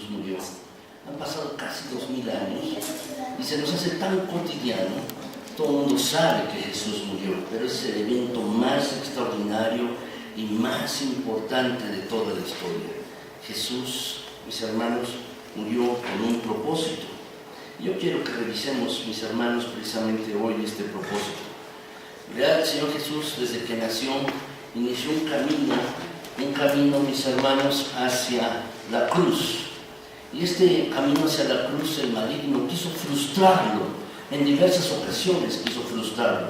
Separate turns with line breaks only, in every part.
Jesús murió. Han pasado casi 2000 años y se nos hace tan cotidiano. Todo el mundo sabe que Jesús murió, pero es el evento más extraordinario y más importante de toda la historia. Jesús, mis hermanos, murió con un propósito. Yo quiero que revisemos, mis hermanos, precisamente hoy este propósito. El Señor Jesús, desde que nació, inició un camino, mis hermanos, hacia la cruz. Y este camino hacia la cruz, el maligno quiso frustrarlo. En diversas ocasiones quiso frustrarlo.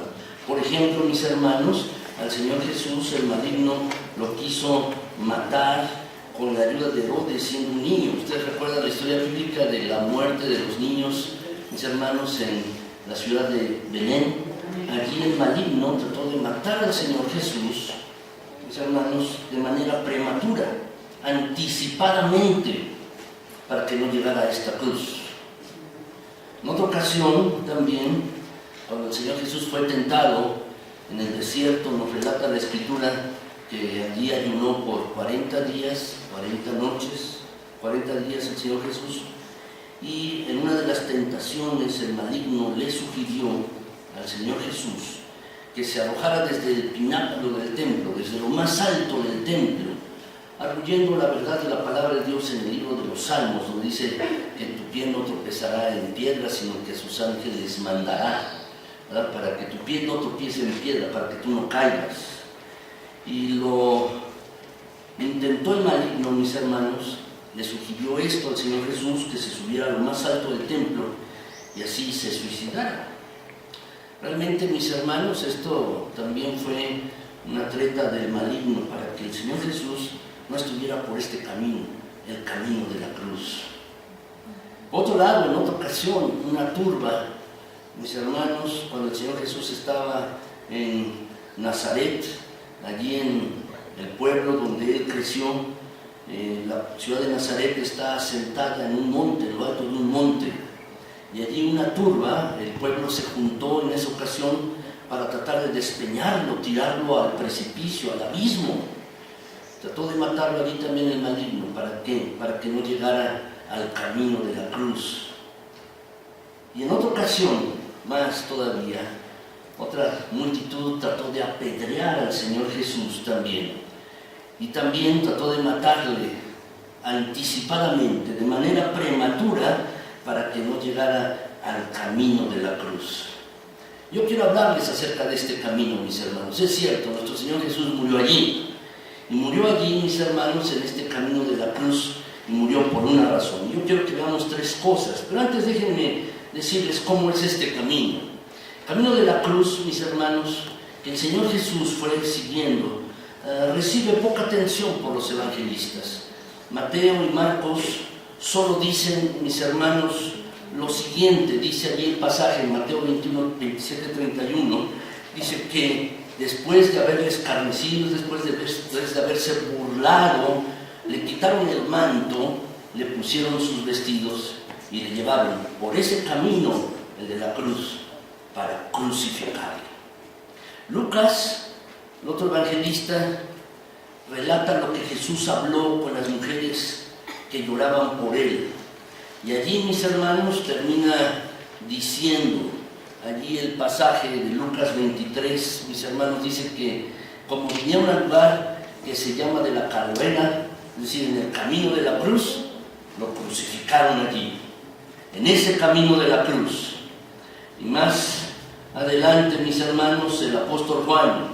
Por ejemplo, mis hermanos, al Señor Jesús, el maligno lo quiso matar con la ayuda de Herodes siendo un niño. Ustedes recuerdan la historia bíblica de la muerte de los niños, mis hermanos, en la ciudad de Belén. Allí el maligno trató de matar al Señor Jesús, mis hermanos, de manera prematura, anticipadamente, para que no llegara a esta cruz. En otra ocasión también, cuando el Señor Jesús fue tentado en el desierto, nos relata la Escritura que allí ayunó por 40 días, 40 noches, 40 días el Señor Jesús, y en una de las tentaciones el maligno le sugirió al Señor Jesús que se arrojara desde el pináculo del templo, desde lo más alto del templo, arguyendo la verdad de la palabra de Dios en el libro de los Salmos, donde dice que tu pie no tropezará en piedra, sino que a sus ángeles mandará, ¿verdad?, para que tu pie no tropiece en piedra, para que tú no caigas. Y lo intentó el maligno, mis hermanos, le sugirió esto al Señor Jesús, que se subiera a lo más alto del templo y así se suicidara. Realmente, mis hermanos, esto también fue una treta del maligno para que el Señor Jesús no estuviera por este camino, el camino de la cruz. Por otro lado, en otra ocasión, una turba, mis hermanos, cuando el Señor Jesús estaba en Nazaret, allí en el pueblo donde él creció, la ciudad de Nazaret está asentada en un monte, en lo alto de un monte, y allí una turba, el pueblo se juntó en esa ocasión para tratar de despeñarlo, tirarlo al precipicio, al abismo. Trató de matarlo allí también el maligno. ¿Para qué? Para que no llegara al camino de la cruz. Y en otra ocasión, más todavía, otra multitud trató de apedrear al Señor Jesús también. Y también trató de matarle anticipadamente, de manera prematura, para que no llegara al camino de la cruz. Yo quiero hablarles acerca de este camino, mis hermanos. Es cierto, nuestro Señor Jesús murió allí. Y murió allí, mis hermanos, en este camino de la cruz, y murió por una razón. Yo quiero que veamos tres cosas, pero antes déjenme decirles cómo es este camino. El camino de la cruz, mis hermanos, que el Señor Jesús fue siguiendo, recibe poca atención por los evangelistas. Mateo y Marcos solo dicen, mis hermanos, lo siguiente. Dice allí el pasaje en Mateo 21, 27, 31, dice que después de haberle escarnecido, después de haberse burlado, le quitaron el manto, le pusieron sus vestidos y le llevaron por ese camino, el de la cruz, para crucificarle. Lucas, el otro evangelista, relata lo que Jesús habló con las mujeres que lloraban por él. Y allí, mis hermanos, termina diciendo, allí el pasaje de Lucas 23, mis hermanos, dice que como vinieron al lugar que se llama de la Calavera, es decir, en el camino de la cruz, lo crucificaron allí, en ese camino de la cruz. Y más adelante, mis hermanos, el apóstol Juan,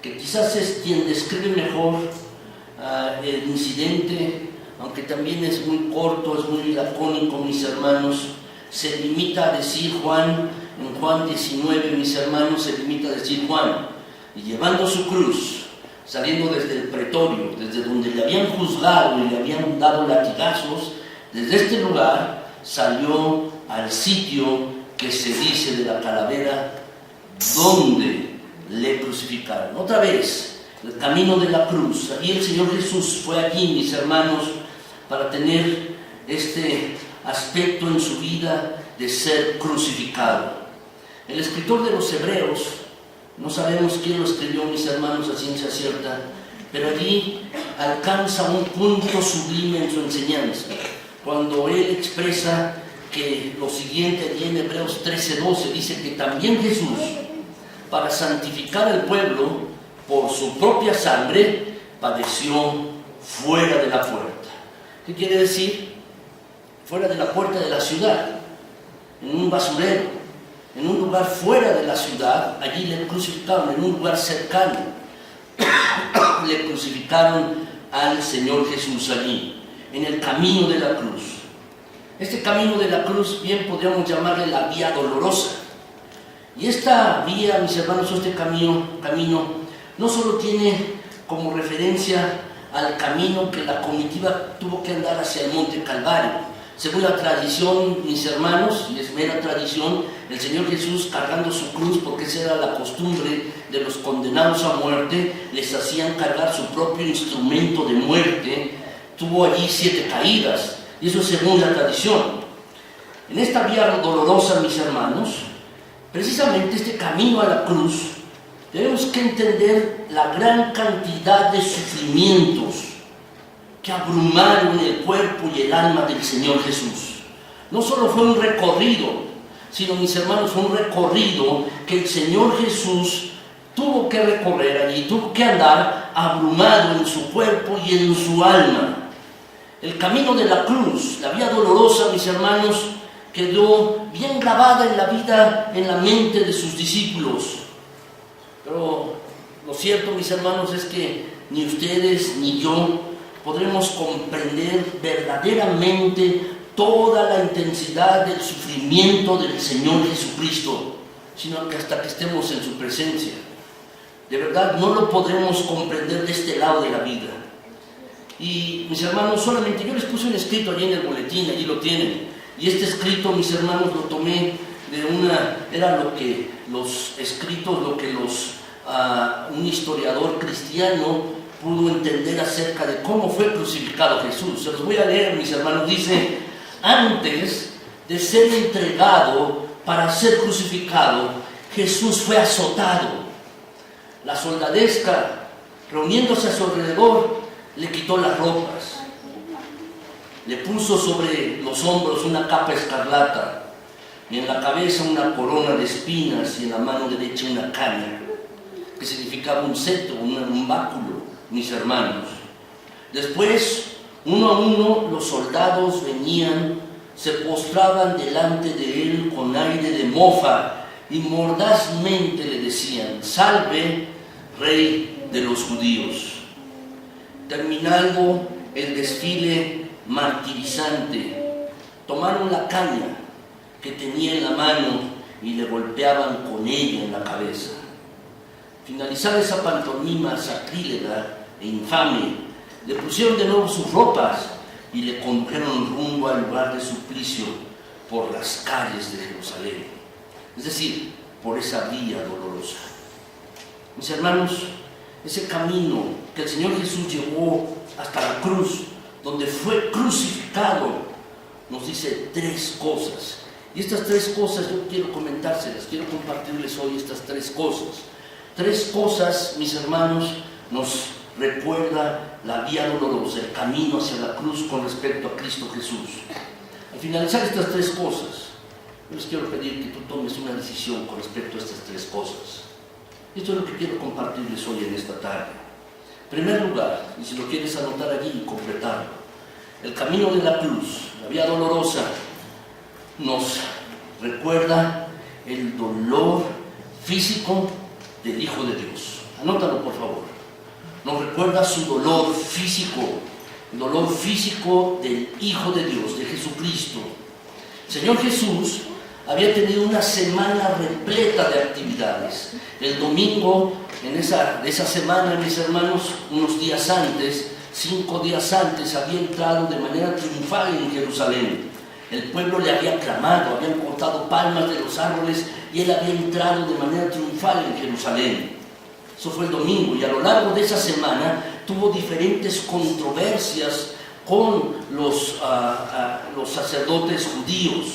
que quizás es quien describe mejor el incidente, aunque también es muy corto, es muy lacónico, mis hermanos, se limita a decir Juan, en Juan 19, mis hermanos, se limita a decir Juan, y llevando su cruz, saliendo desde el pretorio, desde donde le habían juzgado y le habían dado latigazos, desde este lugar salió al sitio que se dice de la Calavera, donde le crucificaron. Otra vez, el camino de la cruz. Allí el Señor Jesús fue allí, mis hermanos, para tener este aspecto en su vida de ser crucificado. El escritor de los Hebreos, no sabemos quién lo escribió, mis hermanos, a ciencia cierta, pero allí alcanza un punto sublime en su enseñanza. cuando él expresa que lo siguiente allí en Hebreos 13:12 dice que también Jesús, para santificar al pueblo por su propia sangre, padeció fuera de la puerta. ¿Qué quiere decir? Fuera de la puerta de la ciudad, en un basurero, en un lugar fuera de la ciudad. Allí le crucificaron, en un lugar cercano. Le crucificaron al Señor Jesús allí, en el camino de la cruz. Este camino de la cruz bien podríamos llamarle la vía dolorosa. Y esta vía, mis hermanos, este camino no solo tiene como referencia al camino que la comitiva tuvo que andar hacia el monte Calvario. Según la tradición, mis hermanos, y es mera tradición, el Señor Jesús cargando su cruz, porque esa era la costumbre de los condenados a muerte, les hacían cargar su propio instrumento de muerte. Tuvo allí 7 caídas, y eso es según la tradición. En esta vía dolorosa, mis hermanos, precisamente este camino a la cruz, tenemos que entender la gran cantidad de sufrimientos que abrumaron el cuerpo y el alma del Señor Jesús. No solo fue un recorrido, sino, mis hermanos, fue un recorrido que el Señor Jesús tuvo que recorrer allí, tuvo que andar abrumado en su cuerpo y en su alma. El camino de la cruz, la vía dolorosa, mis hermanos, quedó bien grabada en la vida, en la mente de sus discípulos. Pero lo cierto, mis hermanos, es que ni ustedes ni yo podremos comprender verdaderamente toda la intensidad del sufrimiento del Señor Jesucristo, sino que hasta que estemos en su presencia. De verdad, no lo podremos comprender de este lado de la vida. Y, mis hermanos, solamente yo les puse un escrito allí en el boletín, allí lo tienen. Y este escrito, mis hermanos, lo tomé de era lo que los escritos, lo que un historiador cristiano pudo entender acerca de cómo fue crucificado Jesús. Se los voy a leer, mis hermanos. Dice: antes de ser entregado para ser crucificado, Jesús fue azotado. La soldadesca, reuniéndose a su alrededor, le quitó las ropas, le puso sobre los hombros una capa escarlata, y en la cabeza una corona de espinas, y en la mano derecha una caña, que significaba un cetro, un báculo, mis hermanos. Después, uno a uno, los soldados venían, se postraban delante de él con aire de mofa y mordazmente le decían: salve, rey de los judíos. Terminando el desfile martirizante, tomaron la caña que tenía en la mano y le golpeaban con ella en la cabeza. Finalizada esa pantomima sacrílega e infame, le pusieron de nuevo sus ropas y le condujeron rumbo al lugar de suplicio por las calles de Jerusalén, es decir, por esa vía dolorosa. Mis hermanos, ese camino que el Señor Jesús llevó hasta la cruz, donde fue crucificado, nos dice 3 cosas. Y estas 3 cosas yo quiero comentárselas, quiero compartirles hoy estas 3 cosas. 3 cosas, mis hermanos, nos recuerda la vía dolorosa, el camino hacia la cruz con respecto a Cristo Jesús. Al finalizar estas 3 cosas, yo les quiero pedir que tú tomes una decisión con respecto a estas 3 cosas. Esto es lo que quiero compartirles hoy en esta tarde. En primer lugar, y si lo quieres anotar allí y completarlo, el camino de la cruz, la vía dolorosa, nos recuerda el dolor físico del Hijo de Dios. Anótalo, por favor. Nos recuerda su dolor físico, el dolor físico del Hijo de Dios, de Jesucristo. El Señor Jesús había tenido una semana repleta de actividades. El domingo, de esa semana, mis hermanos, unos días antes, 5 días antes, había entrado de manera triunfal en Jerusalén. El pueblo le había aclamado, habían cortado palmas de los árboles y él había entrado de manera triunfal en Jerusalén. Eso fue el domingo, y a lo largo de esa semana tuvo diferentes controversias con los sacerdotes judíos.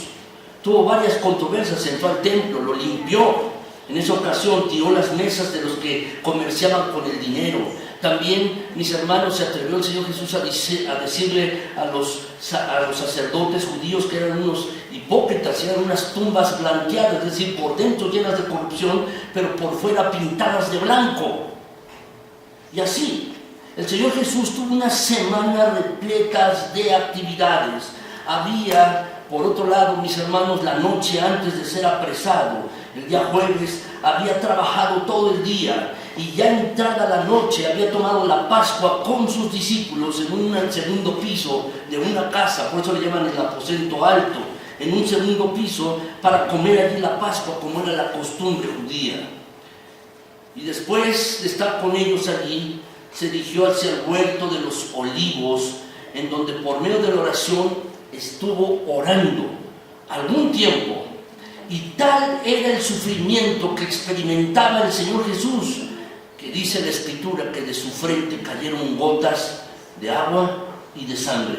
Tuvo varias controversias, entró al templo, lo limpió. En esa ocasión tiró las mesas de los que comerciaban con el dinero, También, mis hermanos, se atrevió el Señor Jesús a decirle a los sacerdotes judíos que eran unos hipócritas, eran unas tumbas blanqueadas, es decir, por dentro llenas de corrupción, pero por fuera pintadas de blanco. Y así, el Señor Jesús tuvo una semana repleta de actividades. Había, por otro lado, mis hermanos, la noche antes de ser apresado, el día jueves, había trabajado todo el día y ya entrada la noche había tomado la Pascua con sus discípulos en un segundo piso de una casa, por eso le llaman el aposento alto, en un segundo piso para comer allí la Pascua como era la costumbre judía. Y después de estar con ellos allí, se dirigió hacia el huerto de los olivos, en donde por medio de la oración estuvo orando algún tiempo. Y tal era el sufrimiento que experimentaba el Señor Jesús, que dice la Escritura que de su frente cayeron gotas de agua y de sangre.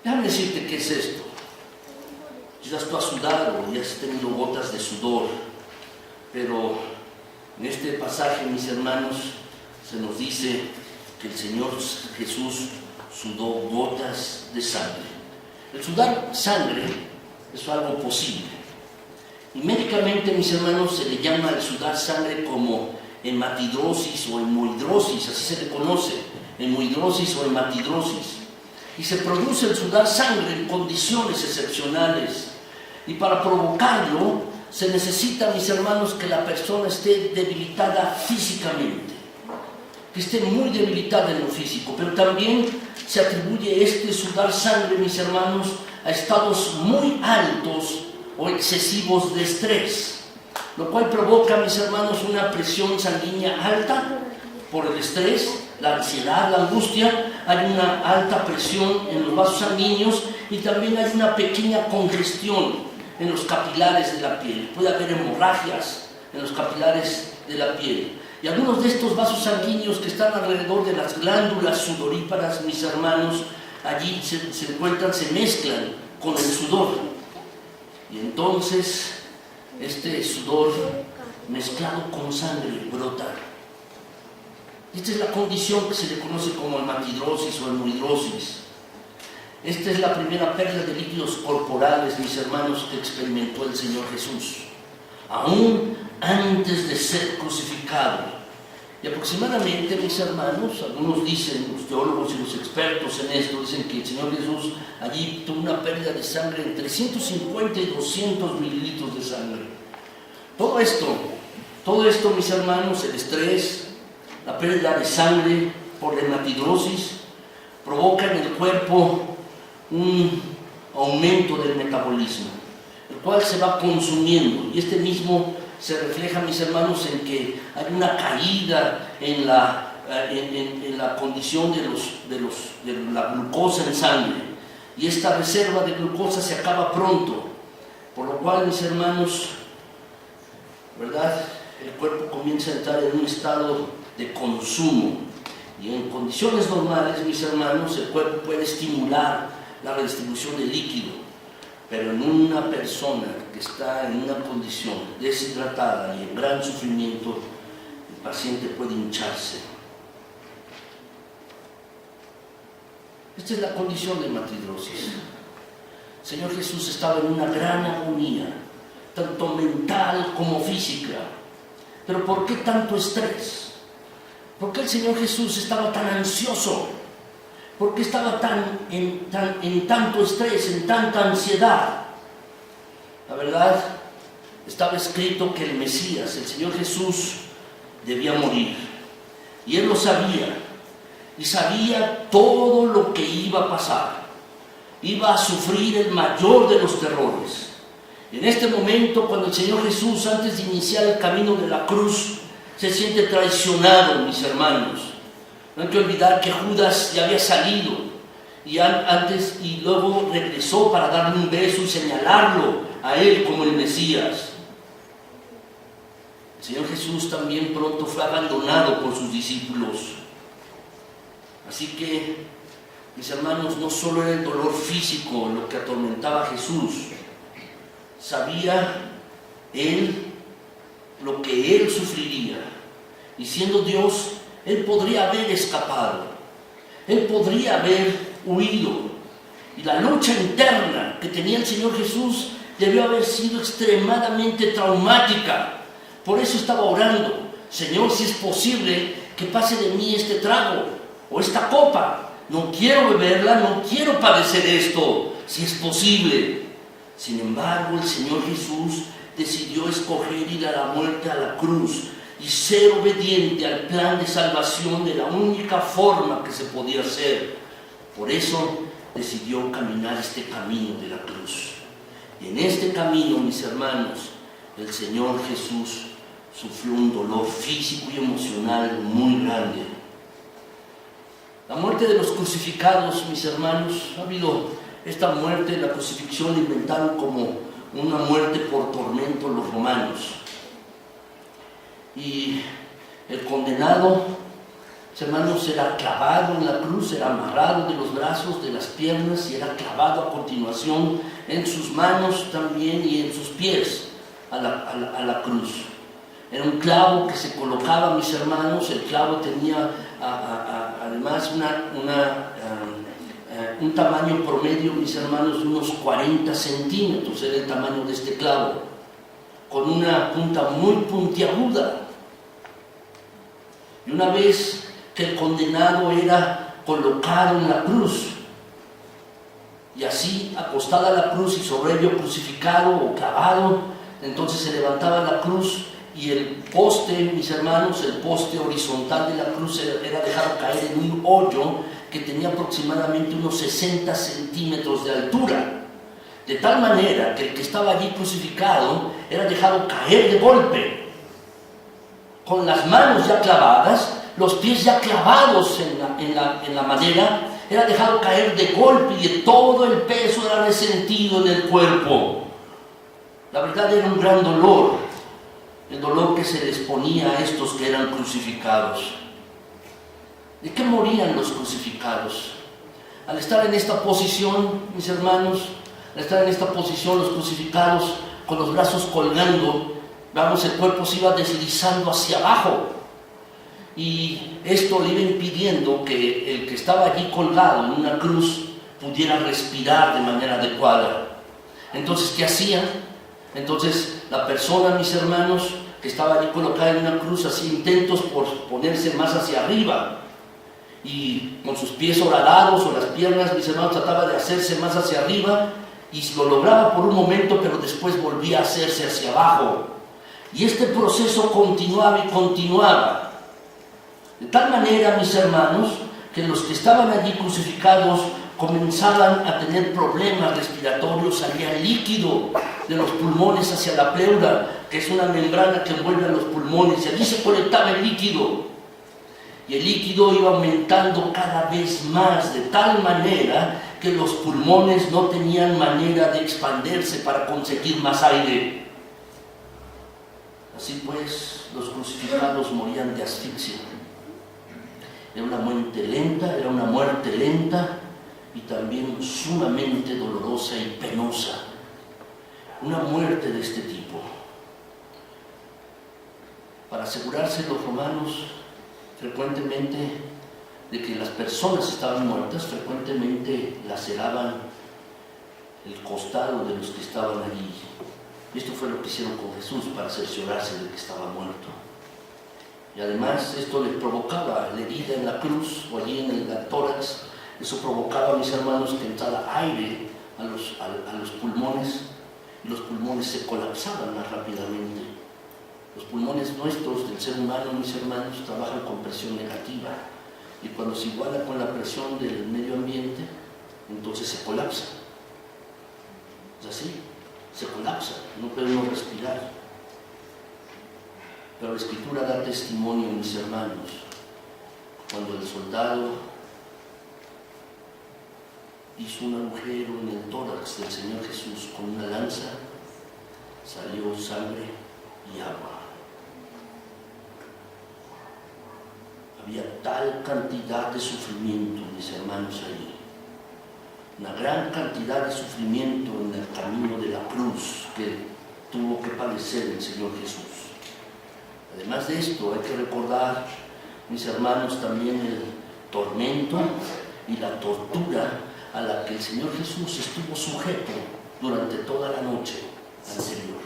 Déjame decirte qué es esto. Quizás tú has sudado y has tenido gotas de sudor, pero en este pasaje, mis hermanos, se nos dice que el Señor Jesús sudó gotas de sangre. El sudar sangre es algo posible. Y médicamente, mis hermanos, se le llama el sudar sangre como hematidrosis o hemorroidosis, así se le conoce, hemorroidosis o hematidrosis. Y se produce el sudar sangre en condiciones excepcionales. Y para provocarlo, se necesita, mis hermanos, que la persona esté debilitada físicamente, que esté muy debilitada en lo físico, pero también se atribuye este sudar sangre, mis hermanos, a estados muy altos o excesivos de estrés, lo cual provoca, mis hermanos, una presión sanguínea alta por el estrés, la ansiedad, la angustia. Hay una alta presión en los vasos sanguíneos y también hay una pequeña congestión en los capilares de la piel. Puede haber hemorragias en los capilares de la piel. Y algunos de estos vasos sanguíneos que están alrededor de las glándulas sudoríparas, mis hermanos, allí se encuentran, se mezclan con el sudor. Y entonces este sudor mezclado con sangre brota. Esta es la condición que se le conoce como hematidrosis o hemorroidosis. Esta es la primera pérdida de líquidos corporales, mis hermanos, que experimentó el Señor Jesús, aún antes de ser crucificado. Y aproximadamente, mis hermanos, algunos dicen, los teólogos y los expertos en esto, dicen que el Señor Jesús allí tuvo una pérdida de sangre entre 150 y 200 mililitros de sangre. Todo esto, mis hermanos, el estrés, la pérdida de sangre por la hematidrosis, provoca en el cuerpo un aumento del metabolismo, el cual se va consumiendo, y este mismo se refleja, mis hermanos, en que hay una caída en la condición de la glucosa en sangre, y esta reserva de glucosa se acaba pronto, por lo cual, mis hermanos, ¿verdad?, el cuerpo comienza a entrar en un estado de consumo, y en condiciones normales, mis hermanos, el cuerpo puede estimular la redistribución de líquido, pero en una persona que está en una condición deshidratada y en gran sufrimiento, el paciente puede hincharse. Esta es la condición de hematidrosis. El Señor Jesús estaba en una gran agonía, tanto mental como física. Pero ¿por qué tanto estrés? ¿Por qué el Señor Jesús estaba tan ansioso? ¿Por qué estaba en tanto estrés, en tanta ansiedad? La verdad, estaba escrito que el Mesías, el Señor Jesús, debía morir. Y Él lo sabía. Y sabía todo lo que iba a pasar. Iba a sufrir el mayor de los terrores. En este momento, cuando el Señor Jesús, antes de iniciar el camino de la cruz, se siente traicionado, mis hermanos. No hay que olvidar que Judas ya había salido y luego regresó para darle un beso y señalarlo a él como el Mesías. El Señor Jesús también pronto fue abandonado por sus discípulos. Así que, mis hermanos, no solo era el dolor físico lo que atormentaba a Jesús, sabía Él lo que Él sufriría. Y siendo Dios, Él podría haber escapado, Él podría haber huido. Y la lucha interna que tenía el Señor Jesús debió haber sido extremadamente traumática. Por eso estaba orando: Señor, si es posible, que pase de mí este trago o esta copa. No quiero beberla, no quiero padecer esto, si es posible. Sin embargo, el Señor Jesús decidió escoger ir a la muerte, a la cruz, y ser obediente al plan de salvación de la única forma que se podía hacer. Por eso decidió caminar este camino de la cruz. Y en este camino, mis hermanos, el Señor Jesús sufrió un dolor físico y emocional muy grande. La muerte de los crucificados, mis hermanos, ha habido esta muerte, la crucifixión, la inventaron como una muerte por tormento los romanos. Y el condenado, mis hermanos, era clavado en la cruz, era amarrado de los brazos, de las piernas, y era clavado a continuación en sus manos también y en sus pies a la cruz. Era un clavo que se colocaba, mis hermanos. El clavo tenía además un tamaño promedio, mis hermanos, de unos 40 centímetros, era el tamaño de este clavo, con una punta muy puntiaguda. Y una vez que el condenado era colocado en la cruz, y así acostada a la cruz y sobre ello crucificado o clavado, entonces se levantaba la cruz, y el poste, mis hermanos, el poste horizontal de la cruz era dejado caer en un hoyo que tenía aproximadamente unos 60 centímetros de altura, de tal manera que el que estaba allí crucificado era dejado caer de golpe, con las manos ya clavadas, los pies ya clavados en la madera, era dejado caer de golpe, y de todo el peso era resentido en el cuerpo. La verdad, era un gran dolor, el dolor que se les ponía a estos que eran crucificados. ¿De qué morían los crucificados? Al estar en esta posición, mis hermanos, al estar en esta posición, los crucificados con los brazos colgando, vamos, el cuerpo se iba deslizando hacia abajo, y esto le iba impidiendo que el que estaba allí colgado en una cruz pudiera respirar de manera adecuada. Entonces, ¿qué hacían? Entonces, la persona, mis hermanos, que estaba allí colocada en una cruz, hacía intentos por ponerse más hacia arriba, y con sus pies horadados o las piernas, mis hermanos, trataba de hacerse más hacia arriba, y lo lograba por un momento, pero después volvía a hacerse hacia abajo. Y este proceso continuaba y continuaba, de tal manera, mis hermanos, que los que estaban allí crucificados comenzaban a tener problemas respiratorios. Salía líquido de los pulmones hacia la pleura, que es una membrana que envuelve a los pulmones, y allí se colectaba el líquido, y el líquido iba aumentando cada vez más, de tal manera que los pulmones no tenían manera de expandirse para conseguir más aire. Así pues, los crucificados morían de asfixia. Era una muerte lenta y también sumamente dolorosa y penosa. Una muerte de este tipo. Para asegurarse los romanos frecuentemente de que las personas estaban muertas, frecuentemente laceraban el costado de los que estaban allí. Esto fue lo que hicieron con Jesús para cerciorarse de que estaba muerto. Y además esto le provocaba la herida en la cruz o allí en el tórax. Eso provocaba, mis hermanos, que entrara aire a los pulmones, y los pulmones se colapsaban más rápidamente. Los pulmones nuestros del ser humano, mis hermanos, trabajan con presión negativa, y cuando se iguala con la presión del medio ambiente, entonces se colapsa. Es así, se colapsa, no podemos respirar. Pero la Escritura da testimonio, mis hermanos, cuando el soldado hizo un agujero en el tórax del Señor Jesús con una lanza, salió sangre y agua. Había tal cantidad de sufrimiento, mis hermanos, ahí. Una gran cantidad de sufrimiento en el camino de la cruz que tuvo que padecer el Señor Jesús. Además de esto, hay que recordar, mis hermanos, también el tormento y la tortura a la que el Señor Jesús estuvo sujeto durante toda la noche anterior.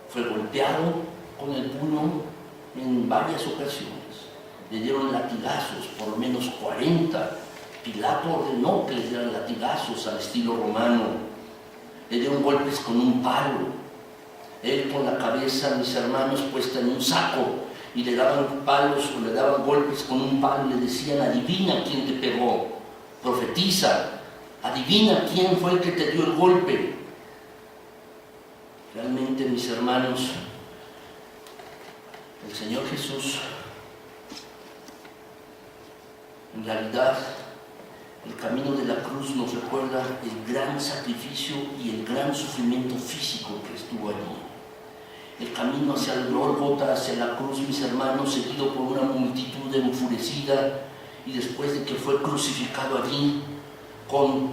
Fue golpeado con el puño en varias ocasiones. Le dieron latigazos, por lo menos 40. Pilato ordenó que le dieran latigazos al estilo romano. Le dieron golpes con un palo. Él con la cabeza, mis hermanos, puesta en un saco, y le daban palos o le daban golpes con un palo y le decían: adivina quién te pegó, profetiza, adivina quién fue el que te dio el golpe. Realmente, mis hermanos, el Señor Jesús, en realidad, el camino de la cruz nos recuerda el gran sacrificio y el gran sufrimiento físico que estuvo allí. El camino hacia el Gólgota, hacia la cruz, mis hermanos, seguido por una multitud enfurecida, y después de que fue crucificado allí, con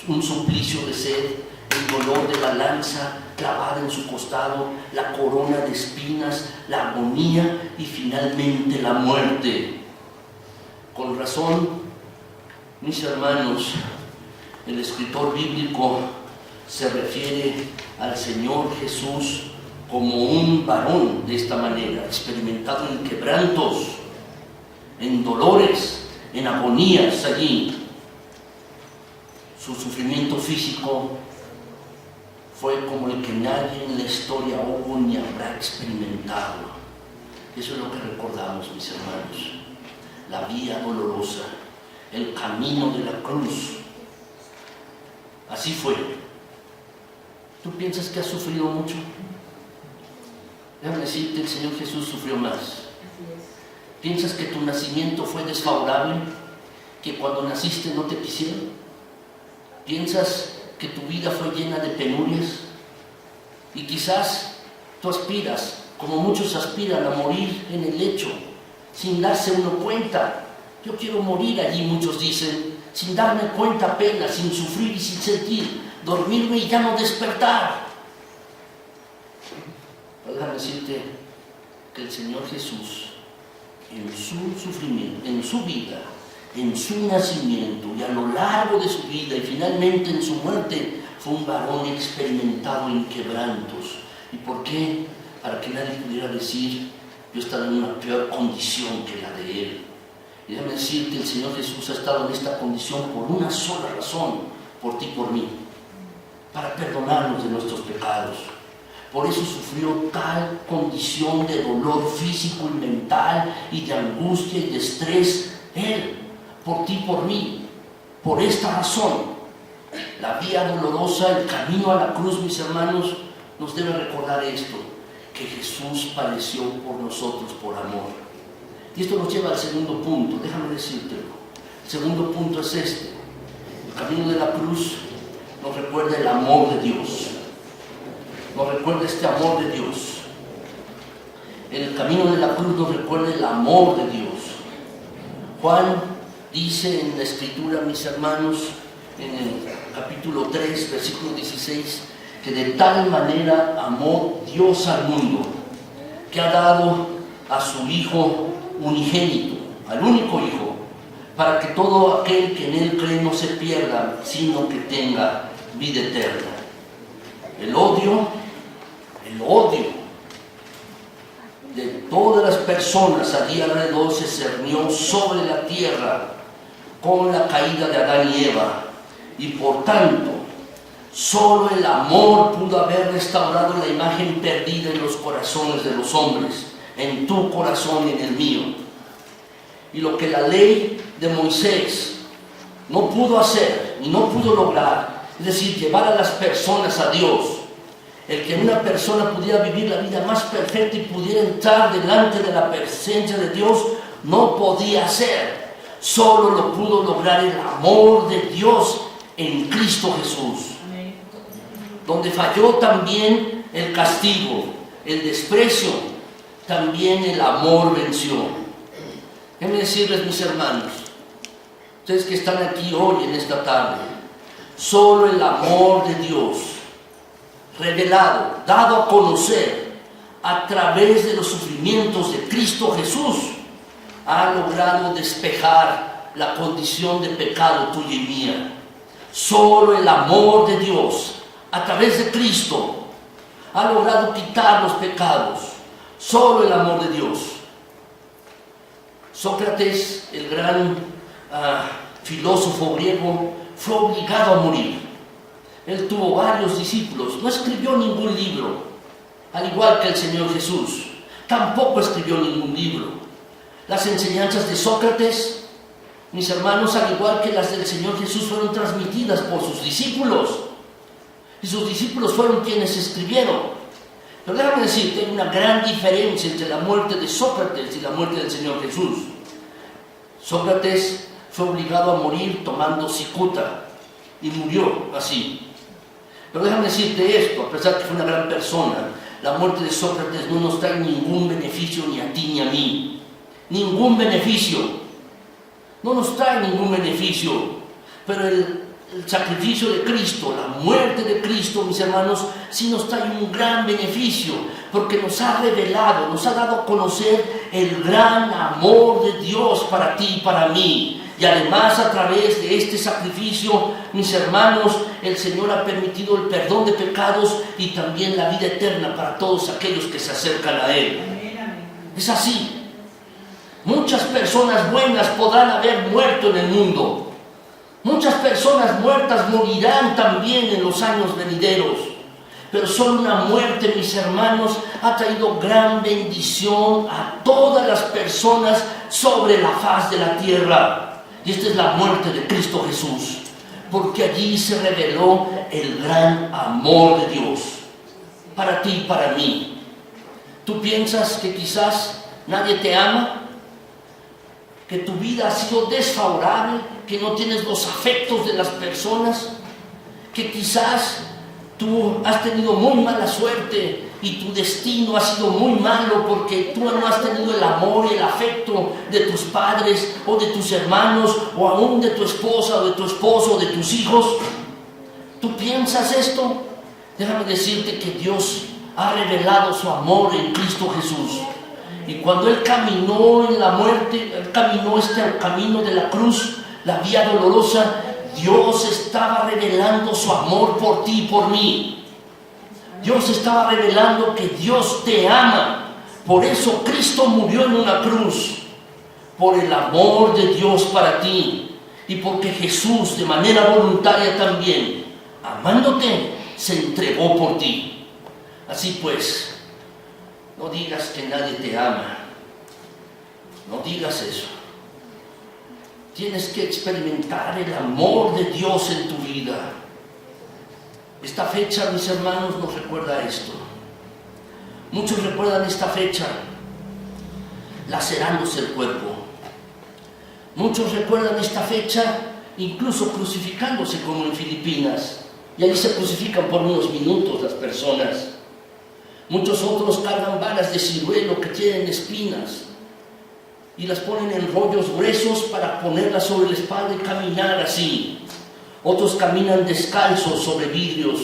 un suplicio de sed, el dolor de la lanza clavada en su costado, la corona de espinas, la agonía y finalmente la muerte. Con razón, mis hermanos, el escritor bíblico se refiere al Señor Jesús como un varón de esta manera, experimentado en quebrantos, en dolores, en agonías allí. Su sufrimiento físico fue como el que nadie en la historia hubo ni habrá experimentado. Eso es lo que recordamos, mis hermanos. La vía dolorosa, el camino de la cruz. Así fue. ¿Tú piensas que has sufrido mucho? Déjame decirte, el Señor Jesús sufrió más. ¿Piensas que tu nacimiento fue desfavorable? ¿Que cuando naciste no te quisieron? ¿Piensas que tu vida fue llena de penurias? Y quizás tú aspiras, como muchos aspiran, a morir en el lecho, sin darse uno cuenta. Yo quiero morir allí, muchos dicen, sin darme cuenta apenas, sin sufrir y sin sentir, dormirme y ya no despertar. Déjame decirte que el Señor Jesús, en su sufrimiento, en su vida, en su nacimiento y a lo largo de su vida y finalmente en su muerte, fue un varón experimentado en quebrantos. ¿Y por qué? Para que nadie pudiera decir: yo estaba en una peor condición que la de él. Y déjame decirte, el Señor Jesús ha estado en esta condición por una sola razón: por ti y por mí, para perdonarnos de nuestros pecados. Por eso sufrió tal condición de dolor físico y mental y de angustia y de estrés Él, por ti y por mí. Por esta razón, la vía dolorosa, el camino a la cruz, mis hermanos, nos debe recordar esto: que Jesús padeció por nosotros por amor. Y esto nos lleva al segundo punto, déjame decírtelo. El segundo punto es este: el camino de la cruz nos recuerda el amor de Dios. Nos recuerda este amor de Dios. En el camino de la cruz nos recuerda el amor de Dios. Juan dice en la Escritura, mis hermanos, en el capítulo 3, versículo 16, que de tal manera amó Dios al mundo, que ha dado a su Hijo unigénito, al único Hijo, para que todo aquel que en Él cree no se pierda, sino que tenga vida eterna. El odio de todas las personas allí alrededor se cernió sobre la tierra con la caída de Adán y Eva, y por tanto solo el amor pudo haber restaurado la imagen perdida en los corazones de los hombres, en tu corazón y en el mío. Y lo que la ley de Moisés no pudo hacer y no pudo lograr, es decir, llevar a las personas a Dios, el que una persona pudiera vivir la vida más perfecta y pudiera entrar delante de la presencia de Dios, no podía hacer. Solo lo pudo lograr el amor de Dios en Cristo Jesús. Amén. Donde falló también el castigo, el desprecio, también el amor venció. Déjenme decirles, mis hermanos, ustedes que están aquí hoy en esta tarde, solo el amor de Dios revelado, dado a conocer a través de los sufrimientos de Cristo Jesús, ha logrado despejar la condición de pecado tuya y mía. Solo el amor de Dios, a través de Cristo, ha logrado quitar los pecados. Solo el amor de Dios. Sócrates, el gran filósofo griego, fue obligado a morir. Él tuvo varios discípulos, no escribió ningún libro, al igual que el Señor Jesús. Tampoco escribió ningún libro. Las enseñanzas de Sócrates, mis hermanos, al igual que las del Señor Jesús, fueron transmitidas por sus discípulos. Y sus discípulos fueron quienes escribieron. Pero déjame decirte, hay una gran diferencia entre la muerte de Sócrates y la muerte del Señor Jesús. Sócrates fue obligado a morir tomando cicuta y murió así. Pero déjame decirte esto, a pesar de que fue una gran persona, la muerte de Sócrates no nos trae ningún beneficio ni a ti ni a mí. Ningún beneficio. No nos trae ningún beneficio. Pero el sacrificio de Cristo, la muerte de Cristo, mis hermanos, sí nos trae un gran beneficio, porque nos ha revelado, nos ha dado a conocer el gran amor de Dios para ti y para mí. Y además, a través de este sacrificio, mis hermanos, el Señor ha permitido el perdón de pecados y también la vida eterna para todos aquellos que se acercan a Él. Es así. Muchas personas buenas podrán haber muerto en el mundo. Muchas personas muertas morirán también en los años venideros. Pero solo una muerte, mis hermanos, ha traído gran bendición a todas las personas sobre la faz de la tierra. Y esta es la muerte de Cristo Jesús, porque allí se reveló el gran amor de Dios para ti y para mí. ¿Tú piensas que quizás nadie te ama? ¿Que tu vida ha sido desfavorable? ¿Que no tienes los afectos de las personas? ¿Que quizás tú has tenido muy mala suerte y tu destino ha sido muy malo porque tú no has tenido el amor y el afecto de tus padres o de tus hermanos o aún de tu esposa o de tu esposo o de tus hijos? ¿Tú piensas esto? Déjame decirte que Dios ha revelado su amor en Cristo Jesús. Y cuando Él caminó en la muerte, Él caminó este camino de la cruz, la vía dolorosa, Dios estaba revelando su amor por ti y por mí. Dios estaba revelando que Dios te ama. Por eso Cristo murió en una cruz. Por el amor de Dios para ti. Y porque Jesús, de manera voluntaria también, amándote, se entregó por ti. Así pues, no digas que nadie te ama. No digas eso. Tienes que experimentar el amor de Dios en tu vida. Esta fecha, mis hermanos, nos recuerda esto. Muchos recuerdan esta fecha lacerándose el cuerpo. Muchos recuerdan esta fecha incluso crucificándose, como en Filipinas. Y allí se crucifican por unos minutos las personas. Muchos otros cargan varas de ciruelo que tienen espinas y las ponen en rollos gruesos para ponerlas sobre la espalda y caminar así. Otros caminan descalzos sobre vidrios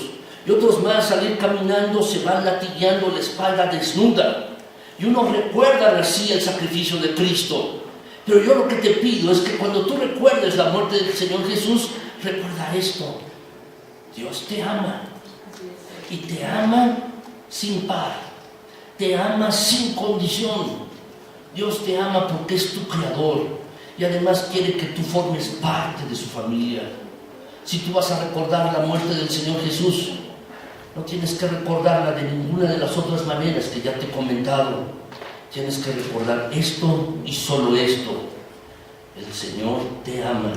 y otros más, al ir caminando, se van latigueando la espalda desnuda. Y unos recuerdan así el sacrificio de Cristo. Pero yo lo que te pido es que cuando tú recuerdes la muerte del Señor Jesús, recuerda esto: Dios te ama, y te ama sin par, te ama sin condición. Dios te ama porque es tu creador y además quiere que tú formes parte de su familia. Si tú vas a recordar la muerte del Señor Jesús, no tienes que recordarla de ninguna de las otras maneras que ya te he comentado. Tienes que recordar esto y solo esto: el Señor te ama,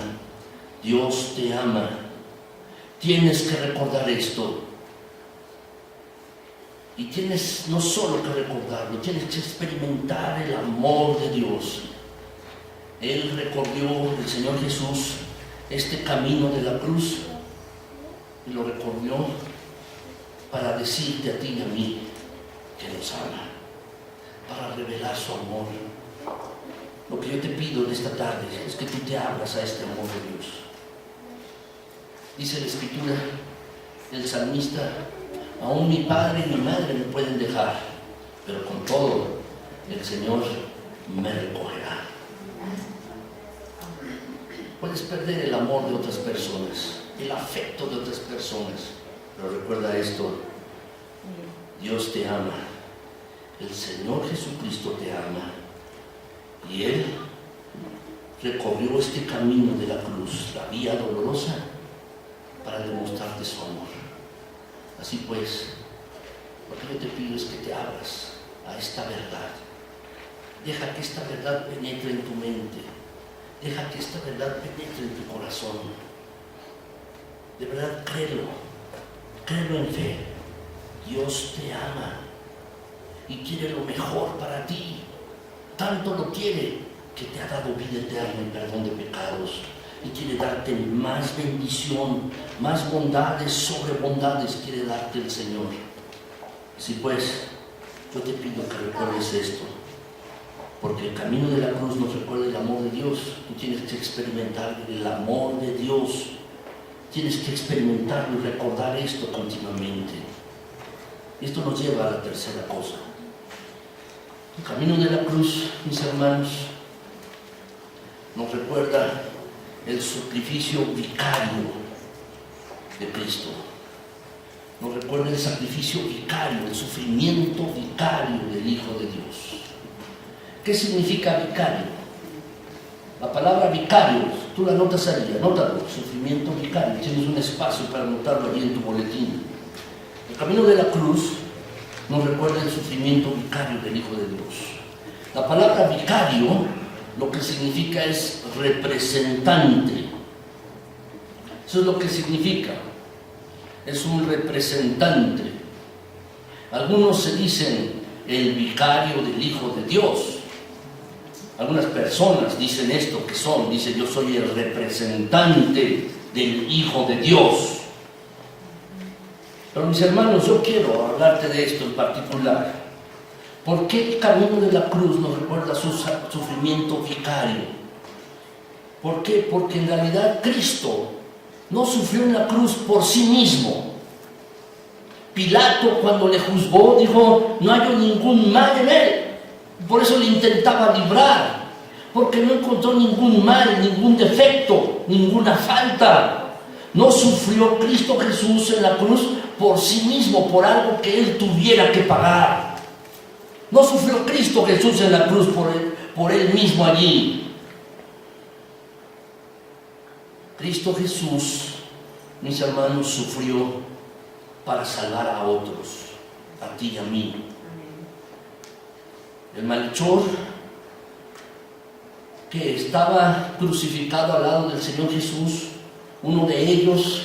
Dios te ama. Tienes que recordar esto. Y tienes no solo que recordarlo, tienes que experimentar el amor de Dios. Él recorrió, el Señor Jesús, este camino de la cruz, y lo recorrió para decirte a ti y a mí que nos ama, para revelar su amor. Lo que yo te pido en esta tarde es que tú te abras a este amor de Dios. Dice la Escritura, el salmista: aún mi padre y mi madre me pueden dejar, pero con todo, el Señor me recogerá. Puedes perder el amor de otras personas, el afecto de otras personas, pero recuerda esto: Dios te ama, el Señor Jesucristo te ama, y Él recorrió este camino de la cruz, la vía dolorosa, para demostrarte su amor. Así pues, lo que yo te pido es que te abras a esta verdad. Deja que esta verdad penetre en tu mente. Deja que esta verdad penetre en tu corazón. De verdad, créelo en fe. Dios te ama y quiere lo mejor para ti. Tanto lo quiere que te ha dado vida eterna y perdón de pecados, y quiere darte más bendición, más bondades sobre bondades quiere darte el Señor. Así pues, yo te pido que recuerdes esto, porque el camino de la cruz nos recuerda el amor de Dios. Tú tienes que experimentar el amor de Dios, tienes que experimentarlo y recordar esto continuamente. Esto nos lleva a la tercera cosa. El camino de la cruz, mis hermanos, nos recuerda el sacrificio vicario de Cristo. Nos recuerda el sacrificio vicario, el sufrimiento vicario del Hijo de Dios. ¿Qué significa vicario? La palabra vicario, tú la notas ahí, anótalo, sufrimiento vicario. Tienes un espacio para anotarlo allí en tu boletín. El camino de la cruz nos recuerda el sufrimiento vicario del Hijo de Dios. La palabra vicario lo que significa es representante. Eso es lo que significa. Es un representante. Algunos se dicen el vicario del Hijo de Dios. Algunas personas dicen esto que son. Dicen: yo soy el representante del Hijo de Dios. Pero mis hermanos, yo quiero hablarte de esto en particular. ¿Por qué el camino de la cruz nos recuerda su sufrimiento vicario? ¿Por qué? Porque en realidad Cristo no sufrió en la cruz por sí mismo. Pilato, cuando le juzgó, dijo: no hay ningún mal en él. Por eso le intentaba librar, porque no encontró ningún mal, ningún defecto, ninguna falta. No sufrió Cristo Jesús en la cruz por sí mismo, por algo que él tuviera que pagar. No sufrió Cristo Jesús en la cruz por él mismo allí. Cristo Jesús, mis hermanos, sufrió para salvar a otros, a ti y a mí. El malhechor que estaba crucificado al lado del Señor Jesús, uno de ellos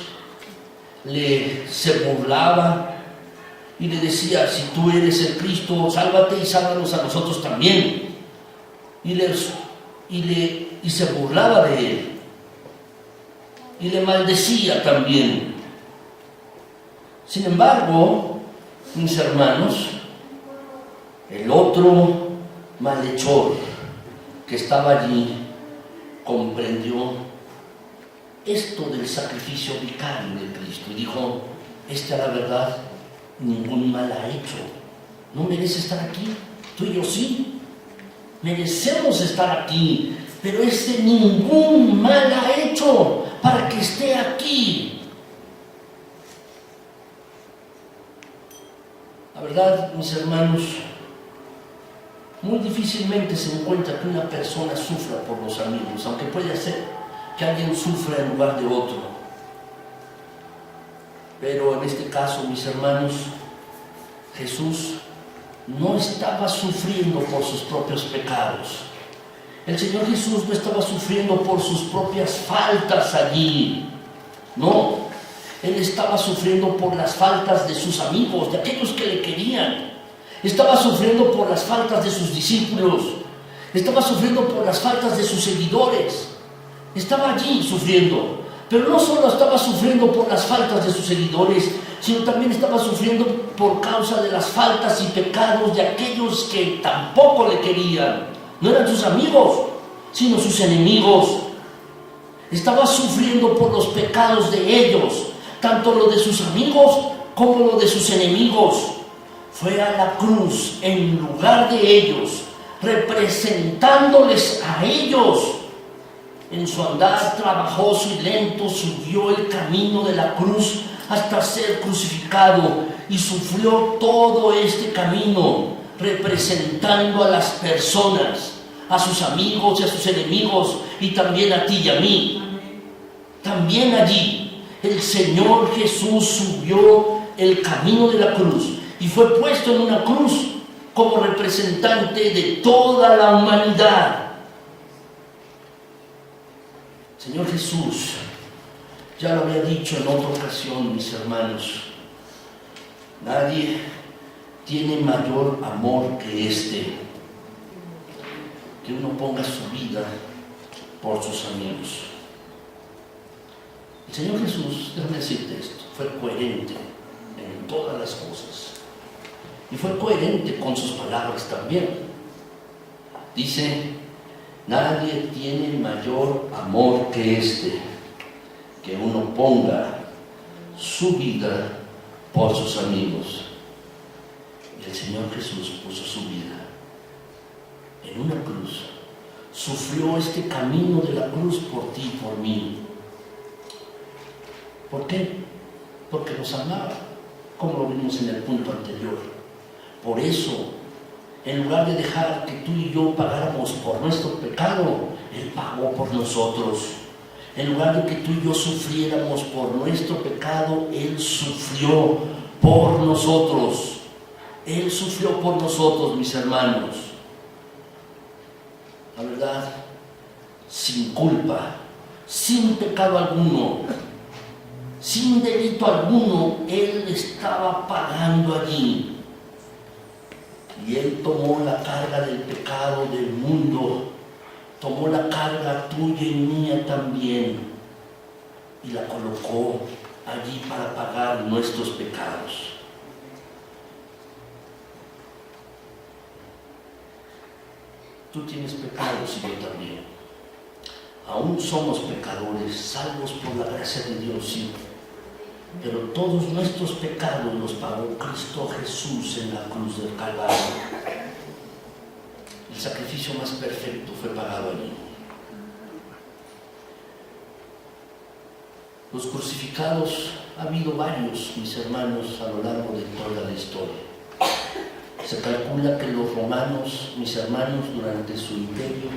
se burlaba y le decía: si tú eres el Cristo, sálvate y sálvanos a nosotros también. Y se burlaba de él y le maldecía también. Sin embargo, mis hermanos, el otro malhechor que estaba allí comprendió esto del sacrificio vicario de Cristo y dijo: a la verdad, ningún mal ha hecho, no merece estar aquí. Tú y yo sí merecemos estar aquí, pero ningún mal ha hecho para que esté aquí. La verdad, mis hermanos, muy difícilmente se encuentra que una persona sufra por los amigos, aunque puede ser que alguien sufra en lugar de otro. Pero en este caso, mis hermanos, Jesús no estaba sufriendo por sus propios pecados. El Señor Jesús no estaba sufriendo por sus propias faltas allí. No, Él estaba sufriendo por las faltas de sus amigos, de aquellos que le querían. Estaba sufriendo por las faltas de sus discípulos. Estaba sufriendo por las faltas de sus seguidores. Estaba allí sufriendo. Pero no solo estaba sufriendo por las faltas de sus seguidores, sino también estaba sufriendo por causa de las faltas y pecados de aquellos que tampoco le querían. No eran sus amigos, sino sus enemigos. Estaba sufriendo por los pecados de ellos, tanto lo de sus amigos como lo de sus enemigos. fue a la cruz en lugar de ellos, representándoles a ellos. En su andar trabajoso y lento subió el camino de la cruz hasta ser crucificado y sufrió todo este camino, representando a las personas, a sus amigos y a sus enemigos, y también a ti y a mí. También allí el Señor Jesús subió el camino de la cruz y fue puesto en una cruz como representante de toda la humanidad. Señor Jesús, ya lo había dicho en otra ocasión, mis hermanos, nadie tiene mayor amor que este, que uno ponga su vida por sus amigos. El Señor Jesús, déjame decirte esto, fue coherente en todas las cosas y fue coherente con sus palabras también. Dice: nadie tiene mayor amor que este, que uno ponga su vida por sus amigos. Y el Señor Jesús puso su vida en una cruz, sufrió este camino de la cruz por ti y por mí. ¿Por qué? Porque nos amaba, como lo vimos en el punto anterior. Por eso, en lugar de dejar que tú y yo pagáramos por nuestro pecado, Él pagó por nosotros. En lugar de que tú y yo sufriéramos por nuestro pecado, Él sufrió por nosotros. Él sufrió por nosotros, mis hermanos. La verdad, sin culpa, sin pecado alguno, sin delito alguno, Él estaba pagando allí. Y Él tomó la carga del pecado del mundo, tomó la carga tuya y mía también, y la colocó allí para pagar nuestros pecados. Tú tienes pecados y yo también. Aún somos pecadores, salvos por la gracia de Dios, sí. Pero todos nuestros pecados los pagó Cristo Jesús en la cruz del Calvario. El sacrificio más perfecto fue pagado allí. Los crucificados, ha habido varios, mis hermanos, a lo largo de toda la historia. Se calcula que los romanos, mis hermanos, durante su imperio,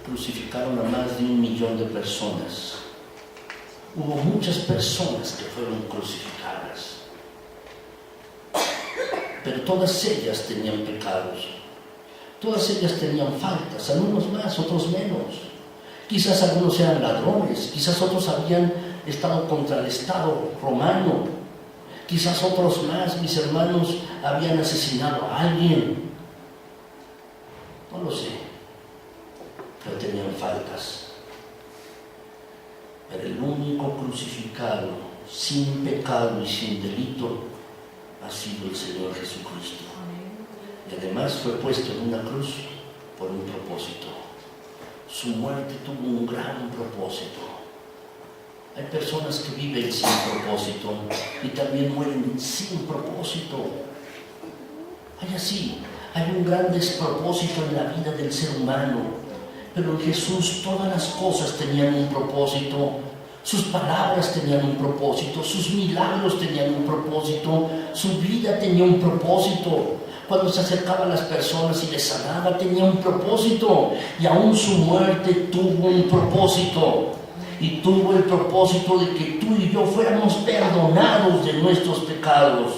crucificaron a más de 1 millón de personas. Hubo muchas personas que fueron crucificadas, pero todas ellas tenían pecados, todas ellas tenían faltas, algunos más, otros menos. Quizás algunos eran ladrones, quizás otros habían estado contra el Estado romano, quizás otros más, mis hermanos, habían asesinado a alguien. No lo sé, pero tenían faltas. Pero el único crucificado, sin pecado y sin delito, ha sido el Señor Jesucristo. Y además fue puesto en una cruz por un propósito. Su muerte tuvo un gran propósito. Hay personas que viven sin propósito y también mueren sin propósito. Hay un gran despropósito en la vida del ser humano. Pero en Jesús todas las cosas tenían un propósito. Sus palabras tenían un propósito, sus milagros tenían un propósito, su vida tenía un propósito. Cuando se acercaba a las personas y les sanaba, tenía un propósito. Y aún su muerte tuvo un propósito. Y tuvo el propósito de que tú y yo fuéramos perdonados de nuestros pecados.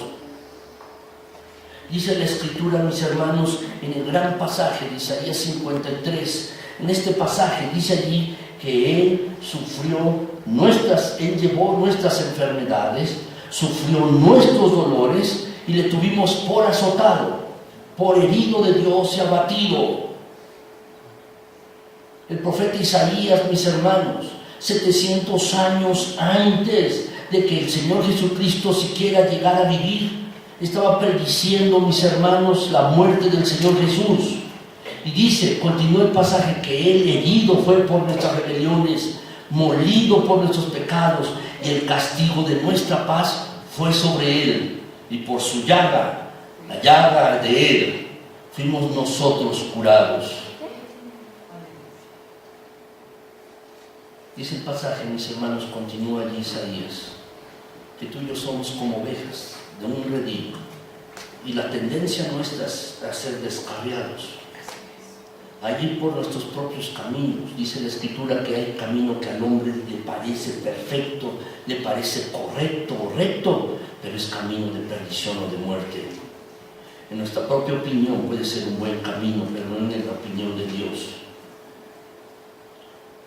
Dice la Escritura, mis hermanos, en el gran pasaje de Isaías 53, en este pasaje dice allí que Él Él llevó nuestras enfermedades, sufrió nuestros dolores y le tuvimos por azotado, por herido de Dios y abatido. El profeta Isaías, mis hermanos, 700 años antes de que el Señor Jesucristo siquiera llegara a vivir, estaba prediciendo, mis hermanos, la muerte del Señor Jesús. Y dice, continúa el pasaje, que Él herido fue por nuestras rebeliones, molido por nuestros pecados, y el castigo de nuestra paz fue sobre Él, y por su llaga La llaga de Él fuimos nosotros curados. Dice el pasaje, mis hermanos, continúa allí Isaías, que tú y yo somos como ovejas de un redil, y la tendencia nuestra es a ser descarriados, a ir por nuestros propios caminos. Dice la Escritura que hay camino que al hombre le parece perfecto, le parece correcto o recto, pero es camino de perdición o de muerte. En nuestra propia opinión puede ser un buen camino, pero no en la opinión de Dios.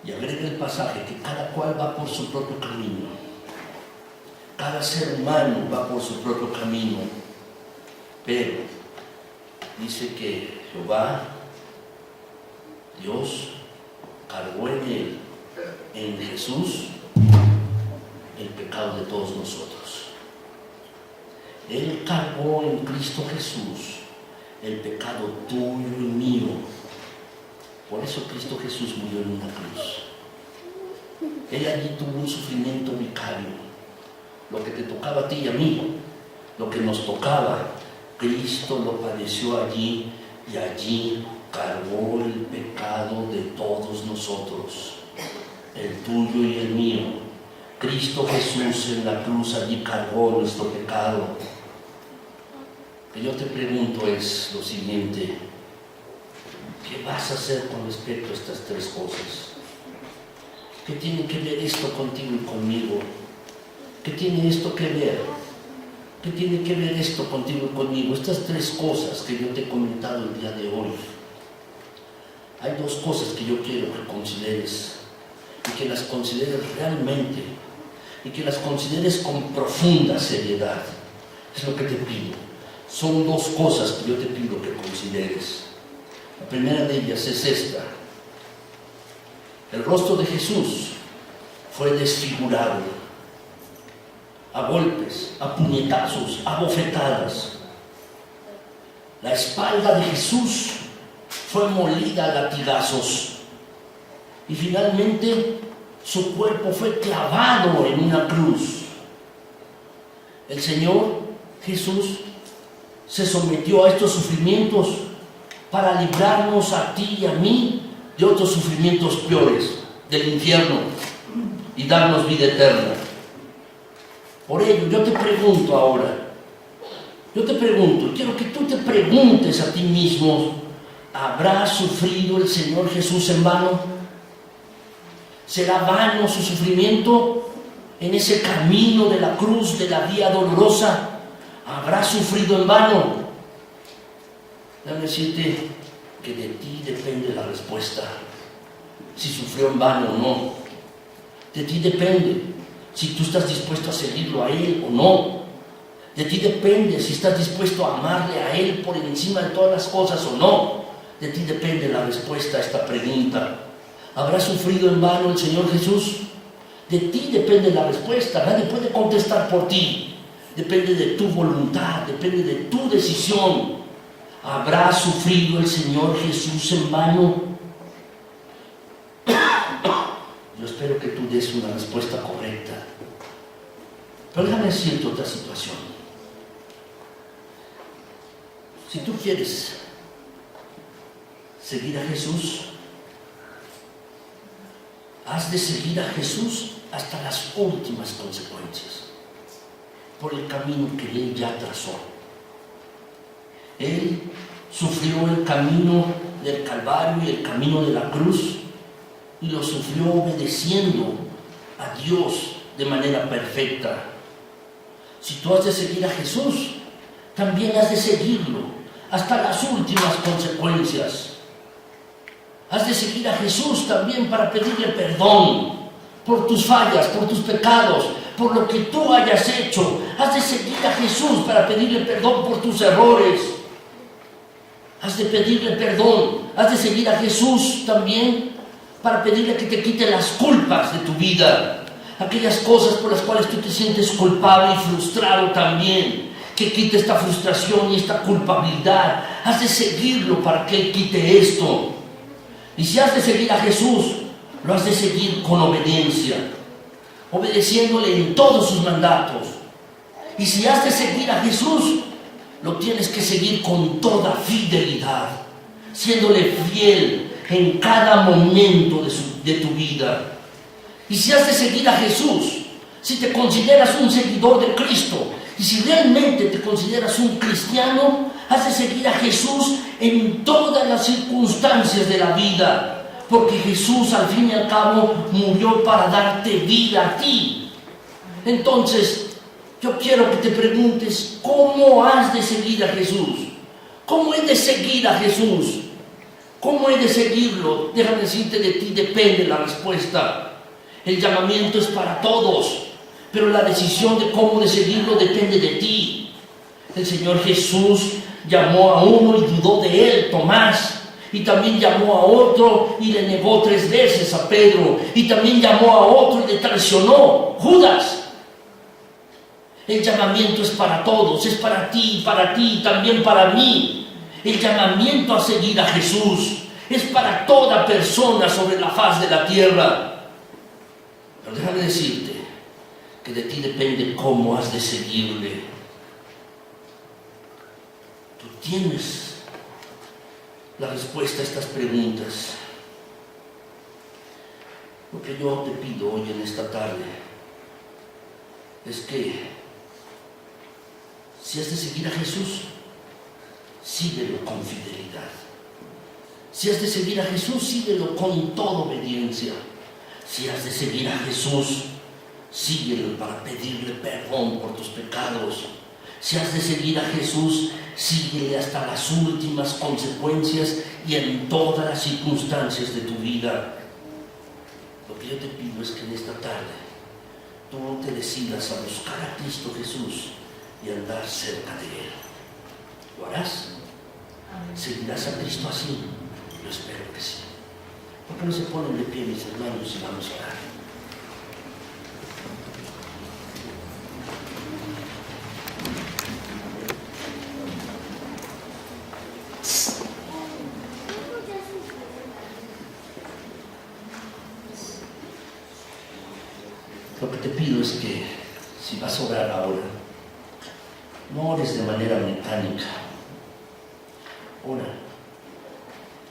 Y agrega el pasaje que cada cual va por su propio camino. Cada ser humano va por su propio camino. Pero dice que Jehová, Dios, cargó en Él, en Jesús, el pecado de todos nosotros. Él cargó en Cristo Jesús el pecado tuyo y mío. Por eso Cristo Jesús murió en una cruz. Él allí tuvo un sufrimiento vicario. Lo que te tocaba a ti y a mí, lo que nos tocaba, Cristo lo padeció allí, y allí cargó el pecado de todos nosotros, el tuyo y el mío. Cristo Jesús en la cruz allí cargó nuestro pecado. Lo que yo te pregunto es lo siguiente: ¿qué vas a hacer con respecto a estas tres cosas? ¿Qué tiene que ver esto contigo y conmigo? ¿Qué tiene esto que ver? ¿Qué tiene que ver esto contigo y conmigo? Estas tres cosas que yo te he comentado el día de hoy. Hay dos cosas que yo quiero que consideres, y que las consideres realmente, y que las consideres con profunda seriedad. Es lo que te pido. Son dos cosas que yo te pido que consideres. La primera de ellas es esta: el rostro de Jesús fue desfigurado, a golpes, a puñetazos, a bofetadas. La espalda de Jesús fue molida a latigazos, y finalmente su cuerpo fue clavado en una cruz. El Señor Jesús se sometió a estos sufrimientos para librarnos a ti y a mí de otros sufrimientos peores, del infierno, y darnos vida eterna. Por ello, yo te pregunto ahora, quiero que tú te preguntes a ti mismo: ¿habrá sufrido el Señor Jesús en vano? ¿Será vano su sufrimiento en ese camino de la cruz, de la vía dolorosa? ¿Habrá sufrido en vano? Déjame decirte que de ti depende la respuesta, si sufrió en vano o no. De ti depende si tú estás dispuesto a seguirlo a Él o no. De ti depende si estás dispuesto a amarle a Él por encima de todas las cosas o no. De ti depende la respuesta a esta pregunta. ¿Habrá sufrido en vano el Señor Jesús? De ti depende la respuesta. Nadie puede contestar por ti. Depende de tu voluntad, depende de tu decisión. ¿Habrá sufrido el Señor Jesús en vano? Yo espero que tú des una respuesta correcta. Pero déjame decirte otra situación. Si tú quieres seguir a Jesús, has de seguir a Jesús hasta las últimas consecuencias, por el camino que Él ya trazó. Él sufrió el camino del Calvario y el camino de la cruz, y lo sufrió obedeciendo a Dios de manera perfecta. Si tú has de seguir a Jesús, también has de seguirlo hasta las últimas consecuencias. Has de seguir a Jesús también para pedirle perdón por tus fallas, por tus pecados, por lo que tú hayas hecho. Has de seguir a Jesús para pedirle perdón por tus errores. Has de pedirle perdón. Has de seguir a Jesús también para pedirle que te quite las culpas de tu vida, aquellas cosas por las cuales tú te sientes culpable y frustrado también, que quite esta frustración y esta culpabilidad. Has de seguirlo para que Él quite esto. Y si has de seguir a Jesús, lo has de seguir con obediencia, obedeciéndole en todos sus mandatos. Y si has de seguir a Jesús, lo tienes que seguir con toda fidelidad, siéndole fiel en cada momento de tu vida. Y si has de seguir a Jesús, si te consideras un seguidor de Cristo, y si realmente te consideras un cristiano, has de seguir a Jesús en todas las circunstancias de la vida, porque Jesús al fin y al cabo murió para darte vida a ti. Entonces, yo quiero que te preguntes, ¿cómo has de seguir a Jesús? ¿Cómo he de seguir a Jesús? ¿Cómo he de seguirlo? Déjame decirte, de ti depende la respuesta. El llamamiento es para todos, pero la decisión de cómo de seguirlo depende de ti. El Señor Jesús llamó a uno y dudó de él, Tomás, y también llamó a otro y le negó 3 veces a Pedro, y también llamó a otro y le traicionó, Judas. El llamamiento es para todos, es para ti y también para mí. El llamamiento a seguir a Jesús es para toda persona sobre la faz de la tierra. Pero déjame decirte que de ti depende cómo has de seguirle. Tú tienes la respuesta a estas preguntas. Lo que yo te pido hoy en esta tarde es que si has de seguir a Jesús, síguelo con fidelidad. Si has de seguir a Jesús, síguelo con toda obediencia. Si has de seguir a Jesús, síguelo para pedirle perdón por tus pecados. Si has de seguir a Jesús, síguele hasta las últimas consecuencias y en todas las circunstancias de tu vida. Lo que yo te pido es que en esta tarde tú te decidas a buscar a Cristo Jesús y andar cerca de Él. ¿Lo harás? ¿Seguirás a Cristo así? Yo espero que sí. ¿Por qué no se ponen de pie, mis hermanos, y vamos a orar? Lo que te pido es que, si vas a orar ahora, no ores de manera mecánica. Ora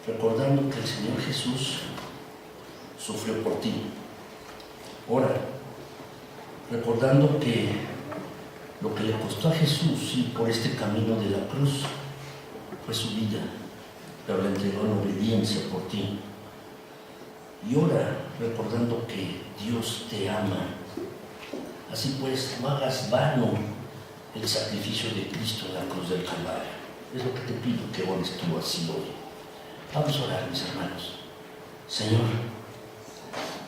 recordando que el Señor Jesús sufrió por ti. Ora recordando que lo que le costó a Jesús ir por este camino de la cruz fue su vida, pero la entregó en obediencia por ti. Y ora recordando que Dios te ama. Así pues, no hagas vano el sacrificio de Cristo en la cruz del Calvario. Es lo que te pido que ores tú así hoy. Vamos a orar, mis hermanos. Señor,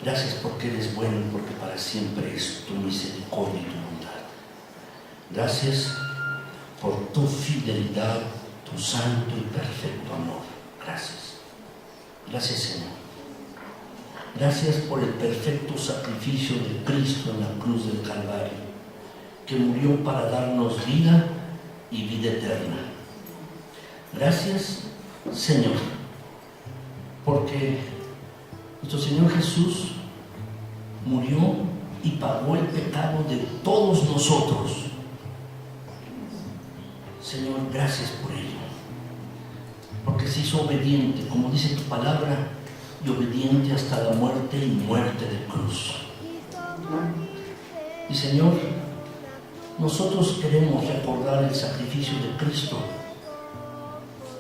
gracias porque eres bueno y porque para siempre es tu misericordia y tu bondad. Gracias por tu fidelidad, tu santo y perfecto amor. Gracias. Gracias, Señor. Gracias por el perfecto sacrificio de Cristo en la cruz del Calvario, que murió para darnos vida y vida eterna. Gracias, Señor, porque nuestro Señor Jesús murió y pagó el pecado de todos nosotros. Señor, gracias por ello, porque se hizo obediente, como dice tu palabra, y obediente hasta la muerte y muerte de cruz. Y Señor, nosotros queremos recordar el sacrificio de Cristo,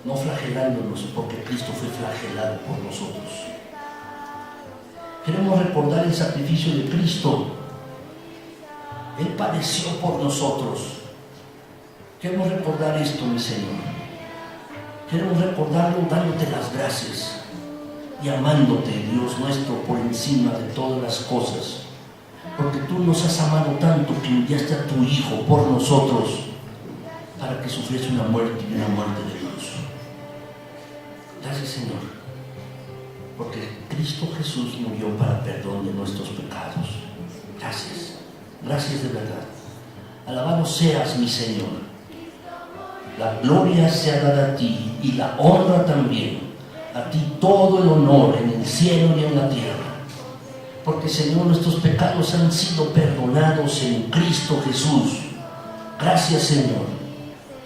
no flagelándonos, porque Cristo fue flagelado por nosotros. Queremos recordar el sacrificio de Cristo. Él padeció por nosotros. Queremos recordar esto, mi Señor. Queremos recordarlo dándote las gracias y amándote, Dios nuestro, por encima de todas las cosas, porque tú nos has amado tanto que enviaste a tu Hijo por nosotros para que sufriese una muerte y una muerte de cruz. Gracias, Señor, porque Cristo Jesús murió para perdón de nuestros pecados. Gracias, gracias de verdad. Alabado seas, mi Señor. La gloria sea dada a ti y la honra también. A ti todo el honor en el cielo y en la tierra, porque, Señor, nuestros pecados han sido perdonados en Cristo Jesús. Gracias, Señor.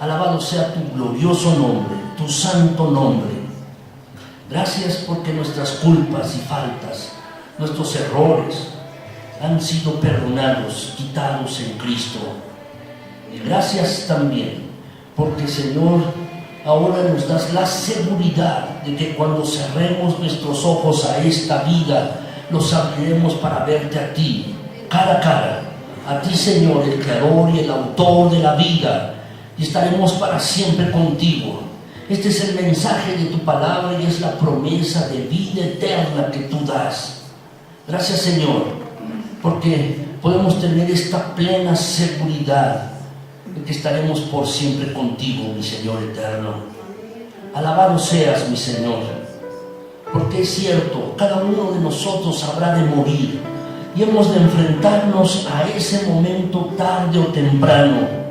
Alabado sea tu glorioso nombre, tu santo nombre. Gracias porque nuestras culpas y faltas, nuestros errores han sido perdonados, quitados en Cristo. Y gracias también porque, Señor, ahora nos das la seguridad de que cuando cerremos nuestros ojos a esta vida, los abriremos para verte a ti, cara a cara, a ti, Señor, el creador y el autor de la vida, y estaremos para siempre contigo. Este es el mensaje de tu palabra y es la promesa de vida eterna que tú das. Gracias, Señor, porque podemos tener esta plena seguridad de que estaremos por siempre contigo, mi Señor eterno. Alabado seas, mi Señor, porque es cierto, cada uno de nosotros habrá de morir y hemos de enfrentarnos a ese momento tarde o temprano,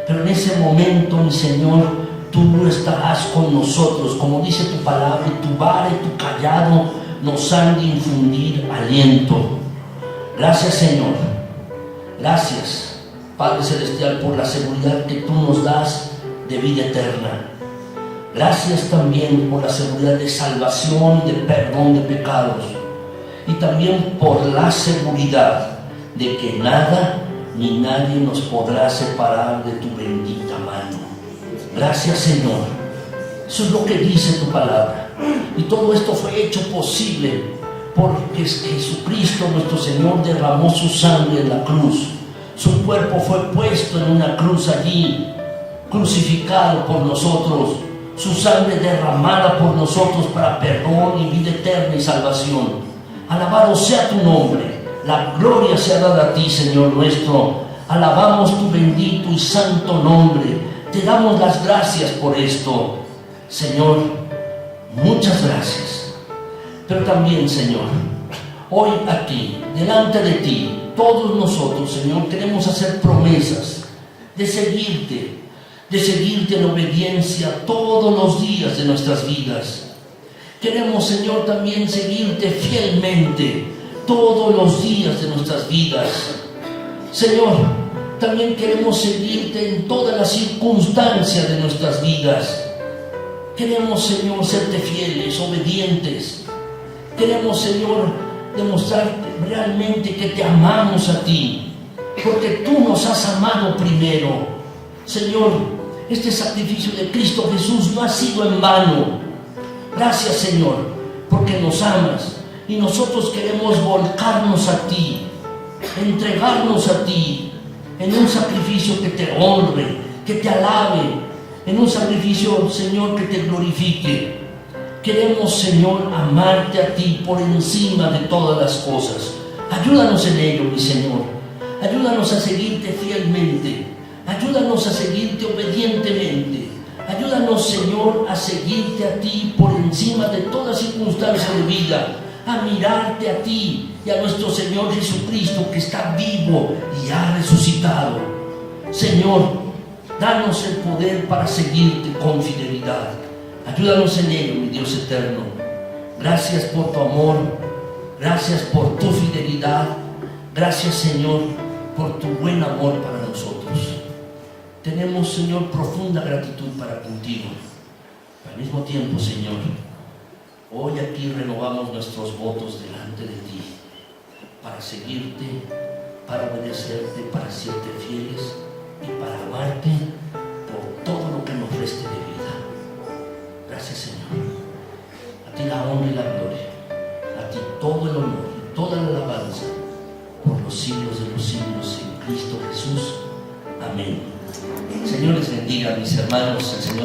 pero en ese momento, mi Señor, tú estarás con nosotros, como dice tu palabra, y tu vara y tu callado nos han de infundir aliento. Gracias, Señor. Gracias, Padre Celestial, por la seguridad que tú nos das de vida eterna. Gracias también por la seguridad de salvación y de perdón de pecados. Y también por la seguridad de que nada ni nadie nos podrá separar de tu bendita mano. Gracias, Señor. Eso es lo que dice tu palabra. Y todo esto fue hecho posible porque Jesucristo, nuestro Señor, derramó su sangre en la cruz. Su cuerpo fue puesto en una cruz allí, crucificado por nosotros. Su sangre derramada por nosotros para perdón y vida eterna y salvación. Alabado sea tu nombre. La gloria sea dada a ti, Señor nuestro. Alabamos tu bendito y santo nombre. Te damos las gracias por esto, Señor. Muchas gracias. Pero también, Señor, hoy aquí, delante de ti, todos nosotros, Señor, queremos hacer promesas de seguirte en obediencia todos los días de nuestras vidas. Queremos, Señor, también seguirte fielmente todos los días de nuestras vidas. Señor, también queremos seguirte en todas las circunstancias de nuestras vidas. Queremos, Señor, serte fieles, obedientes. Queremos, Señor, demostrarte realmente que te amamos a ti, porque tú nos has amado primero. Señor, este sacrificio de Cristo Jesús no ha sido en vano. Gracias, Señor, porque nos amas y nosotros queremos volcarnos a ti, entregarnos a ti en un sacrificio que te honre, que te alabe, en un sacrificio, Señor, que te glorifique. Queremos, Señor, amarte a ti por encima de todas las cosas. Ayúdanos en ello, mi Señor. Ayúdanos a seguirte fielmente. Ayúdanos a seguirte obedientemente. Ayúdanos, Señor, a seguirte a ti por encima de toda circunstancia de vida, a mirarte a ti y a nuestro Señor Jesucristo, que está vivo y ha resucitado. Señor, danos el poder para seguirte con fidelidad. Ayúdanos en ello, mi Dios eterno. Gracias por tu amor, gracias por tu fidelidad, gracias, Señor, por tu buen amor para nosotros. Tenemos, Señor, profunda gratitud para contigo. Al mismo tiempo, Señor, hoy aquí renovamos nuestros votos delante de ti, para seguirte, para obedecerte, para serte fieles y para amarte por todo lo que nos reste de vida. Gracias, Señor. A ti la honra y la gloria, a ti todo el honor y toda la alabanza por los siglos de los siglos en Cristo Jesús. Amén. El Señor les bendiga, mis hermanos. El Señor